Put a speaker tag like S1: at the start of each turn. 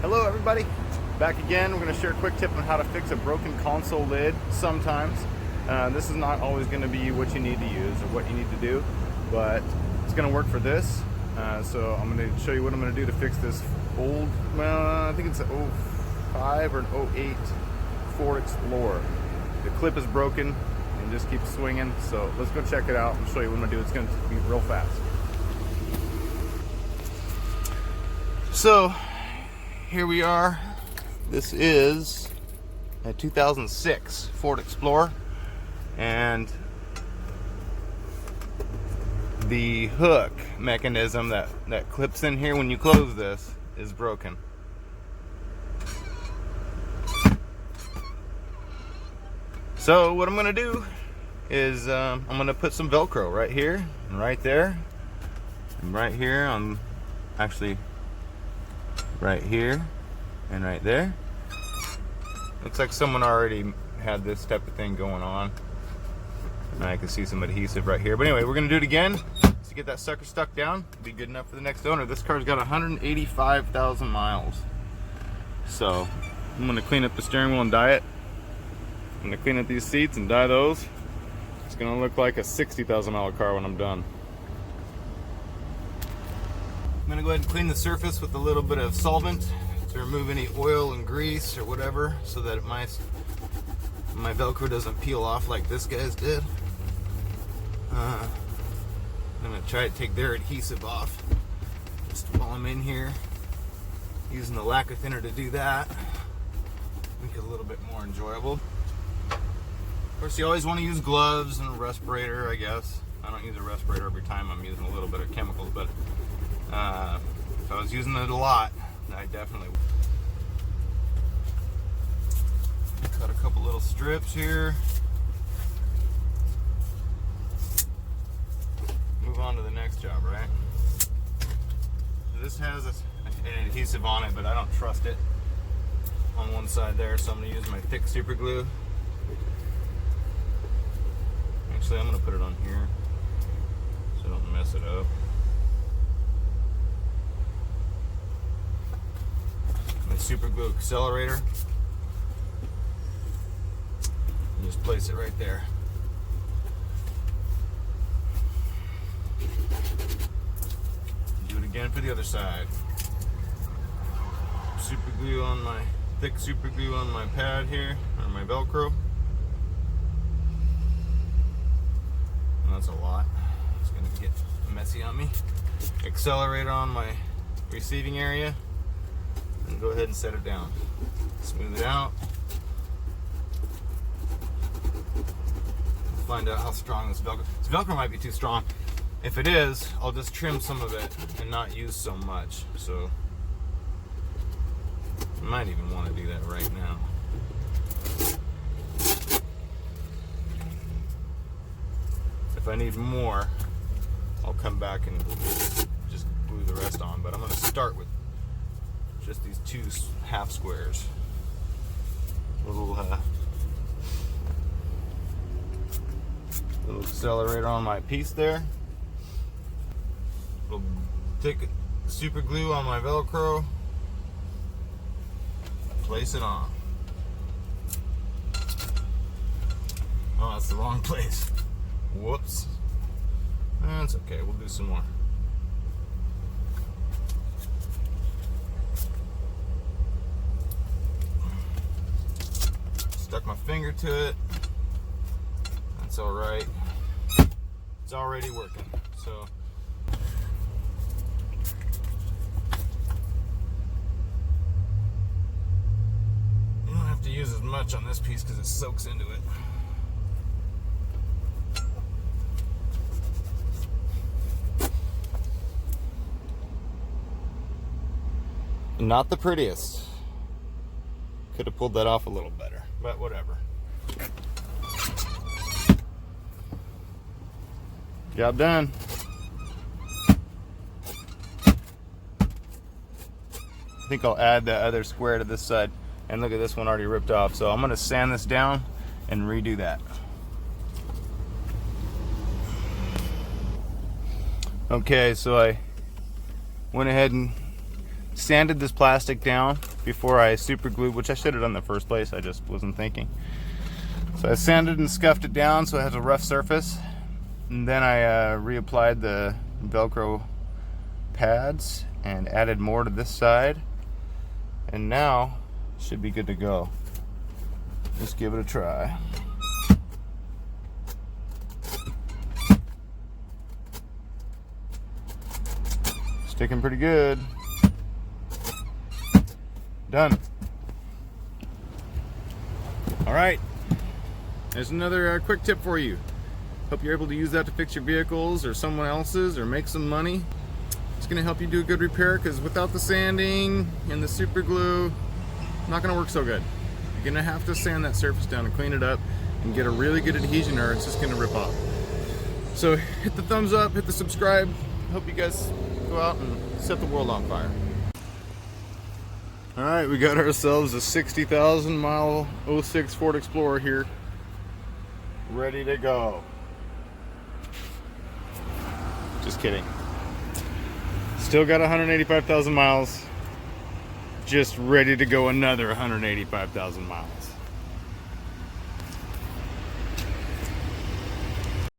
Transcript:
S1: Hello everybody, back again. We're going to share a quick tip on how to fix a broken console lid sometimes. This is not always going to be what you need to use or what you need to do, but it's going to work for this. So I'm going to show you what I'm going to do to fix this old, well, I think it's an 05 or an 08 Ford Explorer. The clip is broken and just keeps swinging, so let's go check it out and show you what I'm going to do. It's going to be real fast. So here we are. This is a 2006 Ford Explorer, and the hook mechanism that clips in here when you close this is broken. So what I'm going to do is I'm going to put some Velcro right here and right there and right here. I'm actually right here and right there. Looks like someone already had this type of thing going on, and I can see some adhesive right here. But anyway, we're gonna do it again to get that sucker stuck down. Be good enough for the next owner. This car's got 185,000 miles. So I'm gonna clean up the steering wheel and dye it. I'm gonna clean up these seats and dye those. It's gonna look like a 60,000 mile car when I'm done. I'm going to go ahead and clean the surface with a little bit of solvent to remove any oil and grease or whatever, so that my Velcro doesn't peel off like this guy's did. I'm going to try to take their adhesive off just while I'm in here, using the lacquer thinner to do that. Make it a little bit more enjoyable. Of course, you always want to use gloves and a respirator, I guess. I don't use a respirator every time. I'm using a little bit of chemicals, but if I was using it a lot, I definitely would. Cut a couple little strips here. Move on to the next job, right? So this has an adhesive on it, but I don't trust it on one side there, so I'm going to use my thick super glue. Actually, I'm going to put it on here so I don't mess it up. Super glue accelerator, and just place it right there. Do it again for the other side. Super glue on my thick super glue on my pad here, or my Velcro. And that's a lot. It's gonna get messy on me. Accelerator on my receiving area. And go ahead and set it down. Smooth it out. Find out how strong this Velcro. This Velcro might be too strong. If it is, I'll just trim some of it and not use so much. So I might even want to do that right now. If I need more, I'll come back and just glue the rest on. But I'm going to start with just these two half squares. Little accelerator on my piece there. Little thick super glue on my Velcro. Place it on. Oh, that's the wrong place. Whoops. That's okay, we'll do some more. Stuck my finger to it. That's all right. It's already working. So you don't have to use as much on this piece because it soaks into it. Not the prettiest. Could have pulled that off a little better, but whatever. Job done. I think I'll add that other square to this side. And look at this one already ripped off. So I'm going to sand this down and redo that. Okay, so I went ahead and sanded this plastic down before I super glued, which I should have done in the first place. I just wasn't thinking. So I sanded and scuffed it down so it has a rough surface. And then I reapplied the Velcro pads and added more to this side. And now should be good to go. Let's give it a try. Sticking pretty good. Done. All right, there's another quick tip for you. Hope you're able to use that to fix your vehicles or someone else's or make some money. It's gonna help you do a good repair, because without the sanding and the super glue, not gonna work so good. You're gonna have to sand that surface down and clean it up and get a really good adhesion, or it's just gonna rip off. So hit the thumbs up, hit the subscribe. Hope you guys go out and set the world on fire. All right, we got ourselves a 60,000 mile 06 Ford Explorer here, ready to go. Just kidding. Still got 185,000 miles, just ready to go another 185,000 miles.